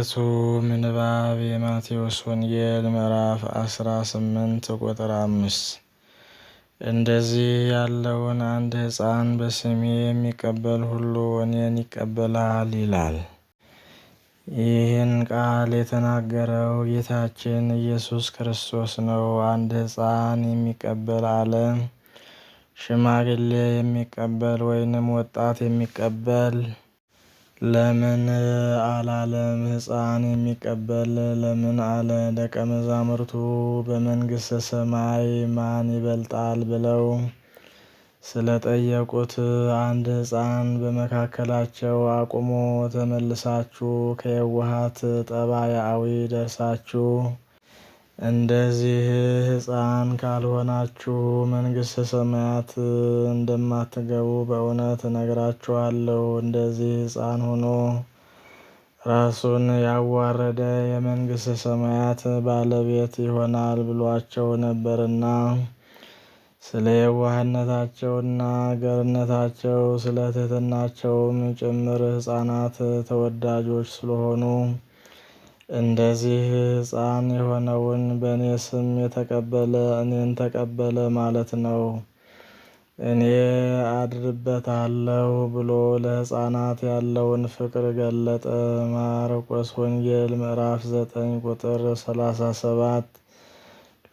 የዕለቱ ምንባብ የማቴዎስ ወንጌል ምዕራፍ 18 ቁጥር 5 እንደዚህ ያለውን አንድ ሕፃን በስሜ የሚቀበል ሁሉ እኔን ይቀበላል ይላል። ይህን ቃል የተናገረው ጌታችን ኢየሱስ ክርስቶስ ነው። አንድ ሕፃን የሚቀበል አለ። ሽማግሌ የሚቀበል ወይንም ወጣት የሚቀበል ለምን አላለም? ሕፃን የሚቀበል ለምን አለ? ደቀ መዛሙርቱ በመንግሥተ ሰማይ ማን ይበልጣል ብለው ስለጠየቁት አንድ ሕፃን በመካከላቸው አቁሞ ተመልሳችሁ ከየዋሃት ጠባያዊ ደርሳችሁ እንደዚህ ሕፃን ካልሆናችሁ መንግሥተ ሰማያት እንደማትገቡ በእውነት እነግራችኋለሁ። እንደዚህ ሕፃን ሆኖ ራሱን ያዋረደ የመንግሥተ ሰማያት ባለቤት ይሆናል ብሏቸው ነበርና፣ ስለ የዋህነታቸውና ገርነታቸው ስለ ትሕትናቸውም ጭምር ሕፃናት ተወዳጆች ስለሆኑ እንደዚህ ሕፃን የሆነውን በእኔ ስም የተቀበለ እኔን ተቀበለ ማለት ነው። እኔ አድርበታለሁ ብሎ ለሕፃናት ያለውን ፍቅር ገለጠ። ማርቆስ ወንጌል ምዕራፍ 9 ቁጥር 37፣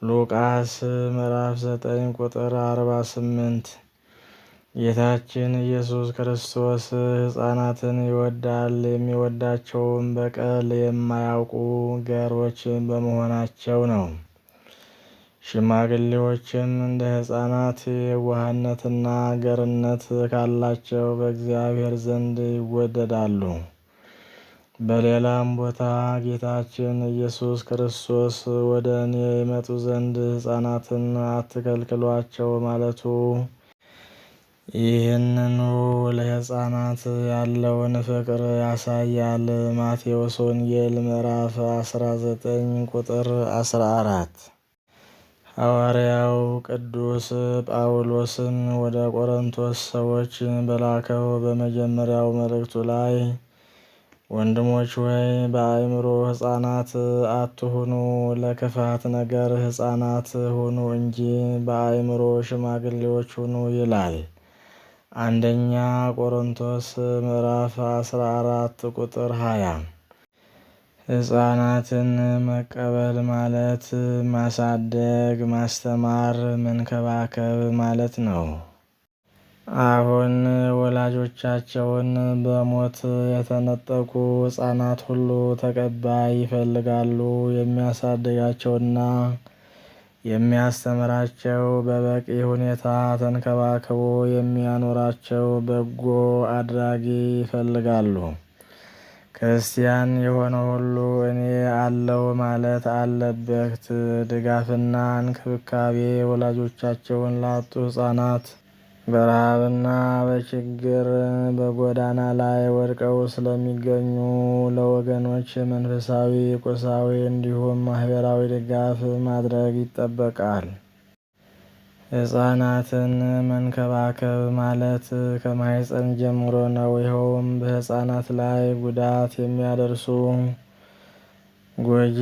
ሉቃስ ምዕራፍ 9 ቁጥር 48። ጌታችን ኢየሱስ ክርስቶስ ሕፃናትን ይወዳል። የሚወዳቸውም በቀል የማያውቁ ገሮች በመሆናቸው ነው። ሽማግሌዎችም እንደ ሕፃናት የዋህነትና ገርነት ካላቸው በእግዚአብሔር ዘንድ ይወደዳሉ። በሌላም ቦታ ጌታችን ኢየሱስ ክርስቶስ ወደ እኔ ይመጡ ዘንድ ሕፃናትን አትከልክሏቸው ማለቱ ይህንኑ ለሕፃናት ያለውን ፍቅር ያሳያል። ማቴዎስ ወንጌል ምዕራፍ 19 ቁጥር 14። ሐዋርያው ቅዱስ ጳውሎስም ወደ ቆሮንቶስ ሰዎች በላከው በመጀመሪያው መልእክቱ ላይ ወንድሞች ሆይ በአእምሮ ሕፃናት አትሁኑ፣ ለክፋት ነገር ሕፃናት ሁኑ እንጂ በአእምሮ ሽማግሌዎች ሁኑ ይላል። አንደኛ ቆሮንቶስ ምዕራፍ 14 ቁጥር 20። ሕፃናትን መቀበል ማለት ማሳደግ፣ ማስተማር፣ መንከባከብ ማለት ነው። አሁን ወላጆቻቸውን በሞት የተነጠቁ ሕፃናት ሁሉ ተቀባይ ይፈልጋሉ። የሚያሳድጋቸውና የሚያስተምራቸው በበቂ ሁኔታ ተንከባክቦ የሚያኖራቸው በጎ አድራጊ ይፈልጋሉ። ክርስቲያን የሆነ ሁሉ እኔ አለው ማለት አለበት። ድጋፍና እንክብካቤ ወላጆቻቸውን ላጡ ሕፃናት በረሃብና በችግር በጎዳና ላይ ወድቀው ስለሚገኙ ለወገኖች መንፈሳዊ፣ ቁሳዊ እንዲሁም ማህበራዊ ድጋፍ ማድረግ ይጠበቃል። ሕፃናትን መንከባከብ ማለት ከማህፀን ጀምሮ ነው። ይኸውም በሕፃናት ላይ ጉዳት የሚያደርሱ ጎጂ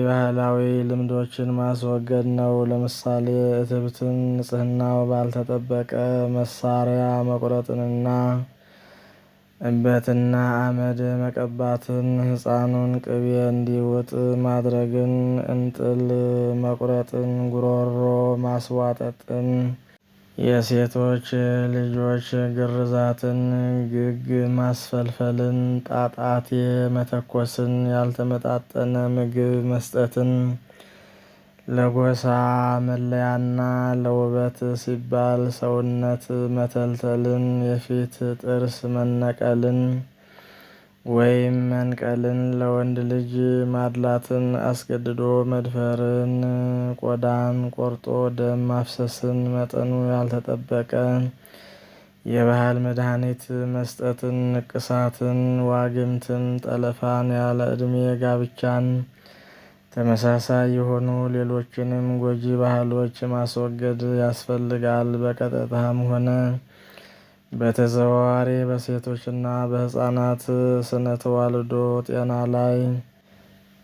ባህላዊ ልምዶችን ማስወገድ ነው። ለምሳሌ እትብትን፣ ንጽህናው ባልተጠበቀ መሳሪያ መቁረጥንና እበትና አመድ መቀባትን፣ ሕፃኑን ቅቤ እንዲውጥ ማድረግን፣ እንጥል መቁረጥን፣ ጉሮሮ ማስዋጠጥን፣ የሴቶች ልጆች ግርዛትን፣ ግግ ማስፈልፈልን፣ ጣጣቴ መተኮስን፣ ያልተመጣጠነ ምግብ መስጠትን፣ ለጎሳ መለያና ለውበት ሲባል ሰውነት መተልተልን፣ የፊት ጥርስ መነቀልን ወይም መንቀልን፣ ለወንድ ልጅ ማድላትን፣ አስገድዶ መድፈርን፣ ቆዳን ቆርጦ ደም ማፍሰስን፣ መጠኑ ያልተጠበቀ የባህል መድኃኒት መስጠትን፣ ንቅሳትን፣ ዋግምትን፣ ጠለፋን፣ ያለ ዕድሜ ጋብቻን፣ ተመሳሳይ የሆኑ ሌሎችንም ጎጂ ባህሎች ማስወገድ ያስፈልጋል። በቀጥታም ሆነ በተዘዋዋሪ በሴቶችና በሕፃናት ስነ ተዋልዶ ጤና ላይ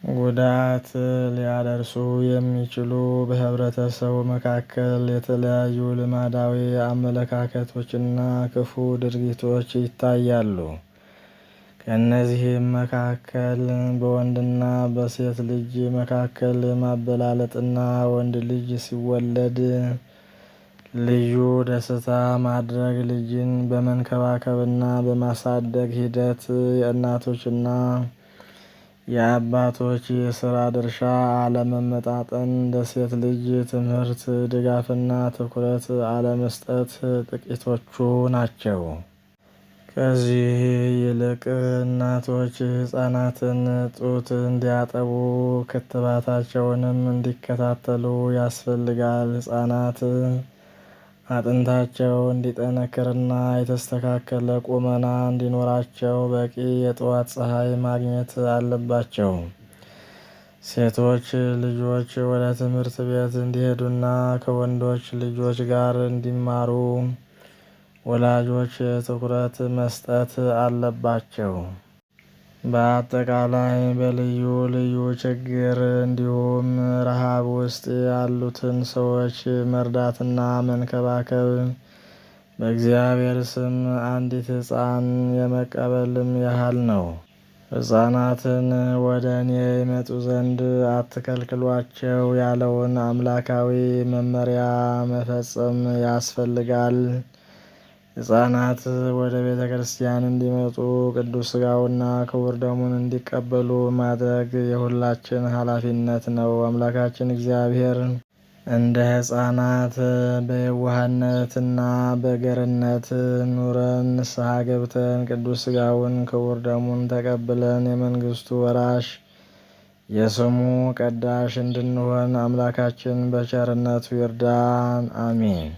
ጉዳት ሊያደርሱ የሚችሉ በህብረተሰቡ መካከል የተለያዩ ልማዳዊ አመለካከቶችና ክፉ ድርጊቶች ይታያሉ። ከእነዚህም መካከል በወንድና በሴት ልጅ መካከል ማበላለጥና ወንድ ልጅ ሲወለድ ልዩ ደስታ ማድረግ፣ ልጅን በመንከባከብና በማሳደግ ሂደት የእናቶችና የአባቶች የሥራ ድርሻ አለመመጣጠን፣ ለሴት ልጅ ትምህርት ድጋፍና ትኩረት አለመስጠት ጥቂቶቹ ናቸው። ከዚህ ይልቅ እናቶች ሕፃናትን ጡት እንዲያጠቡ ክትባታቸውንም እንዲከታተሉ ያስፈልጋል። ሕፃናት አጥንታቸው እንዲጠነክርና የተስተካከለ ቁመና እንዲኖራቸው በቂ የጠዋት ፀሐይ ማግኘት አለባቸው። ሴቶች ልጆች ወደ ትምህርት ቤት እንዲሄዱና ከወንዶች ልጆች ጋር እንዲማሩ ወላጆች ትኩረት መስጠት አለባቸው። በአጠቃላይ በልዩ ልዩ ችግር እንዲሁም ረሃብ ውስጥ ያሉትን ሰዎች መርዳትና መንከባከብ በእግዚአብሔር ስም አንዲት ሕፃን የመቀበልም ያህል ነው። ሕፃናትን ወደ እኔ ይመጡ ዘንድ አትከልክሏቸው ያለውን አምላካዊ መመሪያ መፈጸም ያስፈልጋል። ሕፃናት ወደ ቤተ ክርስቲያን እንዲመጡ ቅዱስ ሥጋውና ክቡር ደሙን እንዲቀበሉ ማድረግ የሁላችን ኃላፊነት ነው። አምላካችን እግዚአብሔር እንደ ሕፃናት በየዋህነትና በገርነት ኑረን ንስሐ ገብተን ቅዱስ ሥጋውን ክቡር ደሙን ተቀብለን የመንግሥቱ ወራሽ የስሙ ቀዳሽ እንድንሆን አምላካችን በቸርነቱ ይርዳን። አሜን።